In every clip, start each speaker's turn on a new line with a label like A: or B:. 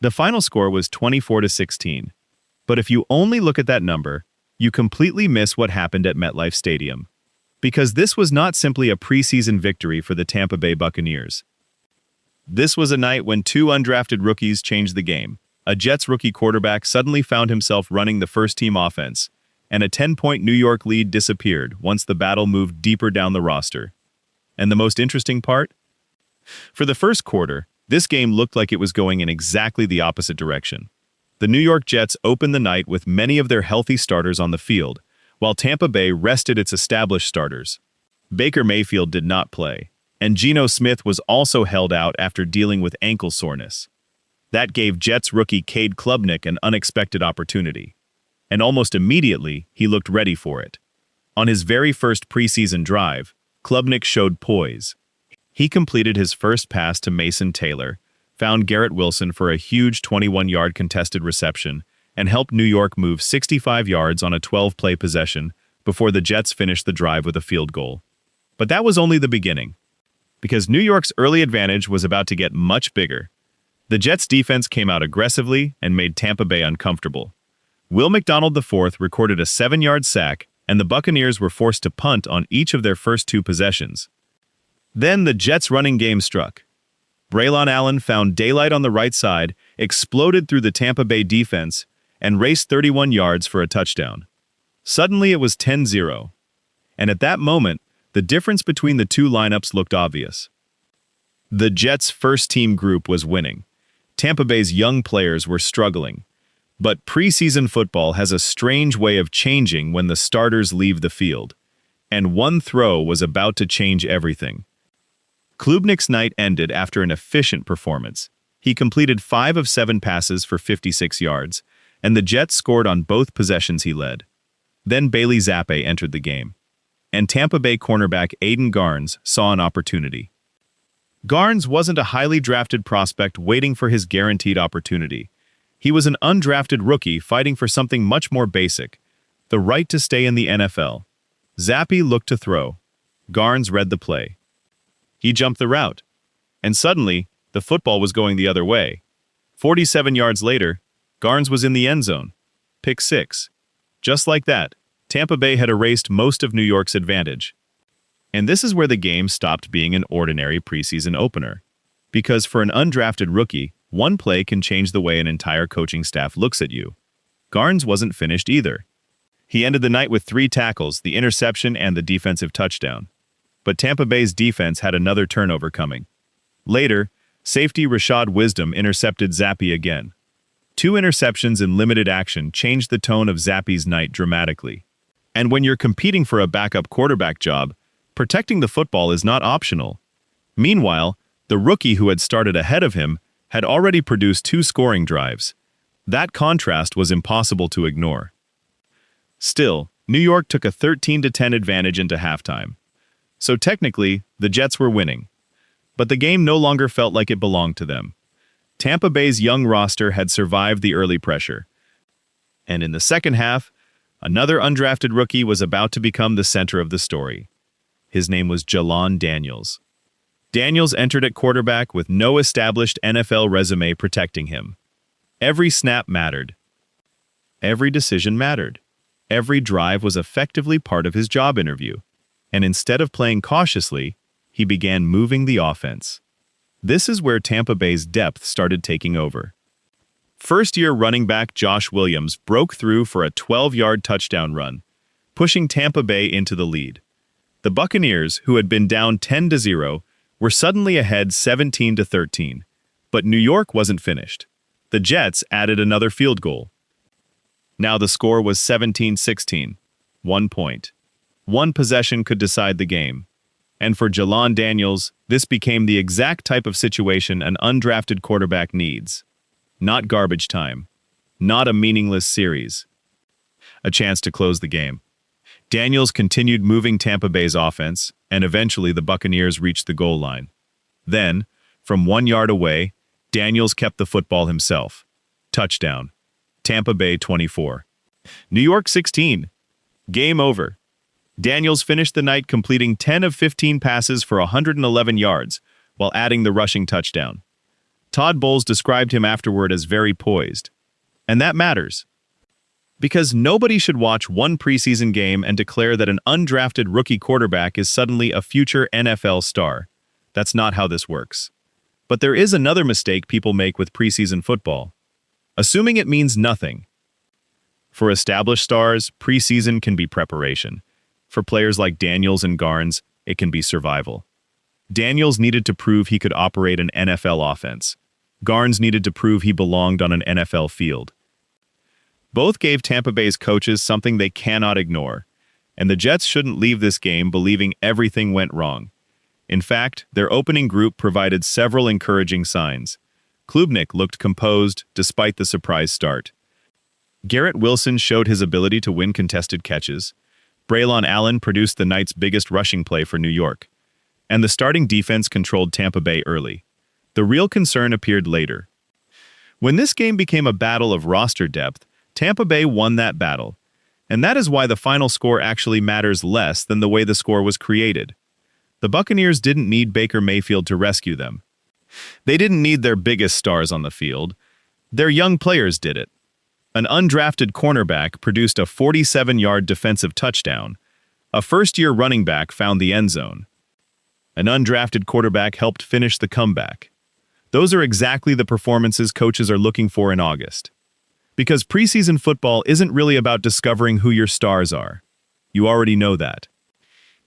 A: The final score was 24-16. But if you only look at that number, you completely miss what happened at MetLife Stadium. Because this was not simply a preseason victory for the Tampa Bay Buccaneers. This was a night when two undrafted rookies changed the game. A Jets rookie quarterback suddenly found himself running the first-team offense, and a 10-point New York lead disappeared once the battle moved deeper down the roster. And the most interesting part? For the first quarter, this game looked like it was going in exactly the opposite direction. The New York Jets opened the night with many of their healthy starters on the field, while Tampa Bay rested its established starters. Baker Mayfield did not play, and Geno Smith was also held out after dealing with ankle soreness. That gave Jets rookie Cade Klubnik an unexpected opportunity. And almost immediately, he looked ready for it. On his very first preseason drive, Klubnik showed poise. He completed his first pass to Mason Taylor, found Garrett Wilson for a huge 21-yard contested reception, and helped New York move 65 yards on a 12-play possession before the Jets finished the drive with a field goal. But that was only the beginning, because New York's early advantage was about to get much bigger. The Jets' defense came out aggressively and made Tampa Bay uncomfortable. Will McDonald IV recorded a 7-yard sack, and the Buccaneers were forced to punt on each of their first two possessions. Then the Jets' running game struck. Braelon Allen found daylight on the right side, exploded through the Tampa Bay defense, and raced 31 yards for a touchdown. Suddenly it was 10-0. And at that moment, the difference between the two lineups looked obvious. The Jets' first-team group was winning. Tampa Bay's young players were struggling. But preseason football has a strange way of changing when the starters leave the field. And one throw was about to change everything. Klubnik's night ended after an efficient performance. He completed 5 of 7 passes for 56 yards, and the Jets scored on both possessions he led. Then Bailey Zappe entered the game. And Tampa Bay cornerback Ayden Garnes saw an opportunity. Garnes wasn't a highly drafted prospect waiting for his guaranteed opportunity. He was an undrafted rookie fighting for something much more basic, the right to stay in the NFL. Zappe looked to throw. Garnes read the play. He jumped the route. And suddenly, the football was going the other way. 47 yards later, Garnes was in the end zone. Pick 6. Just like that, Tampa Bay had erased most of New York's advantage. And this is where the game stopped being an ordinary preseason opener. Because for an undrafted rookie, one play can change the way an entire coaching staff looks at you. Garnes wasn't finished either. He ended the night with 3 tackles, the interception, and the defensive touchdown. But Tampa Bay's defense had another turnover coming. Later, safety Rashad Wisdom intercepted Zappe again. 2 interceptions in limited action changed the tone of Zappe's night dramatically. And when you're competing for a backup quarterback job, protecting the football is not optional. Meanwhile, the rookie who had started ahead of him had already produced 2 scoring drives. That contrast was impossible to ignore. Still, New York took a 13-10 advantage into halftime. So technically, the Jets were winning. But the game no longer felt like it belonged to them. Tampa Bay's young roster had survived the early pressure. And in the second half, another undrafted rookie was about to become the center of the story. His name was Jalon Daniels. Daniels entered at quarterback with no established NFL resume protecting him. Every snap mattered. Every decision mattered. Every drive was effectively part of his job interview. And instead of playing cautiously, he began moving the offense. This is where Tampa Bay's depth started taking over. First-year running back Josh Williams broke through for a 12-yard touchdown run, pushing Tampa Bay into the lead. The Buccaneers, who had been down 10-0, were suddenly ahead 17-13. But New York wasn't finished. The Jets added another field goal. Now the score was 17-16, 1 point. One possession could decide the game. And for Jalon Daniels, this became the exact type of situation an undrafted quarterback needs. Not garbage time. Not a meaningless series. A chance to close the game. Daniels continued moving Tampa Bay's offense, and eventually the Buccaneers reached the goal line. Then, from 1 yard away, Daniels kept the football himself. Touchdown. Tampa Bay 24. New York 16. Game over. Daniels finished the night completing 10 of 15 passes for 111 yards, while adding the rushing touchdown. Todd Bowles described him afterward as very poised. And that matters. Because nobody should watch one preseason game and declare that an undrafted rookie quarterback is suddenly a future NFL star. That's not how this works. But there is another mistake people make with preseason football. Assuming it means nothing. For established stars, preseason can be preparation. For players like Daniels and Garnes, it can be survival. Daniels needed to prove he could operate an NFL offense. Garnes needed to prove he belonged on an NFL field. Both gave Tampa Bay's coaches something they cannot ignore, and the Jets shouldn't leave this game believing everything went wrong. In fact, their opening group provided several encouraging signs. Klubnik looked composed despite the surprise start. Garrett Wilson showed his ability to win contested catches. Braelon Allen produced the night's biggest rushing play for New York. And the starting defense controlled Tampa Bay early. The real concern appeared later. When this game became a battle of roster depth, Tampa Bay won that battle. And that is why the final score actually matters less than the way the score was created. The Buccaneers didn't need Baker Mayfield to rescue them. They didn't need their biggest stars on the field. Their young players did it. An undrafted cornerback produced a 47-yard defensive touchdown. A first-year running back found the end zone. An undrafted quarterback helped finish the comeback. Those are exactly the performances coaches are looking for in August. Because preseason football isn't really about discovering who your stars are. You already know that.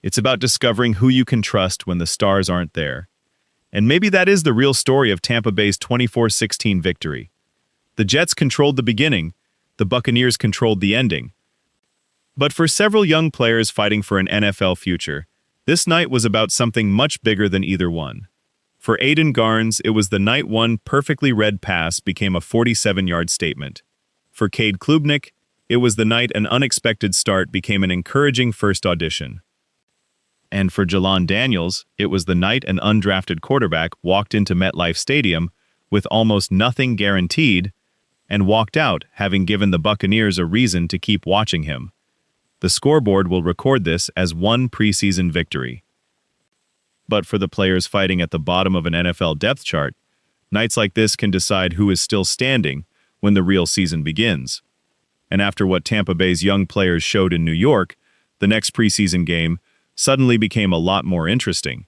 A: It's about discovering who you can trust when the stars aren't there. And maybe that is the real story of Tampa Bay's 24-16 victory. The Jets controlled the beginning, the Buccaneers controlled the ending. But for several young players fighting for an NFL future, this night was about something much bigger than either one. For Ayden Garnes, it was the night one perfectly read pass became a 47-yard statement. For Cade Klubnik, it was the night an unexpected start became an encouraging first audition. And for Jalon Daniels, it was the night an undrafted quarterback walked into MetLife Stadium with almost nothing guaranteed and walked out having given the Buccaneers a reason to keep watching him. The scoreboard will record this as one preseason victory. But for the players fighting at the bottom of an NFL depth chart, nights like this can decide who is still standing when the real season begins. And after what Tampa Bay's young players showed in New York, the next preseason game suddenly became a lot more interesting.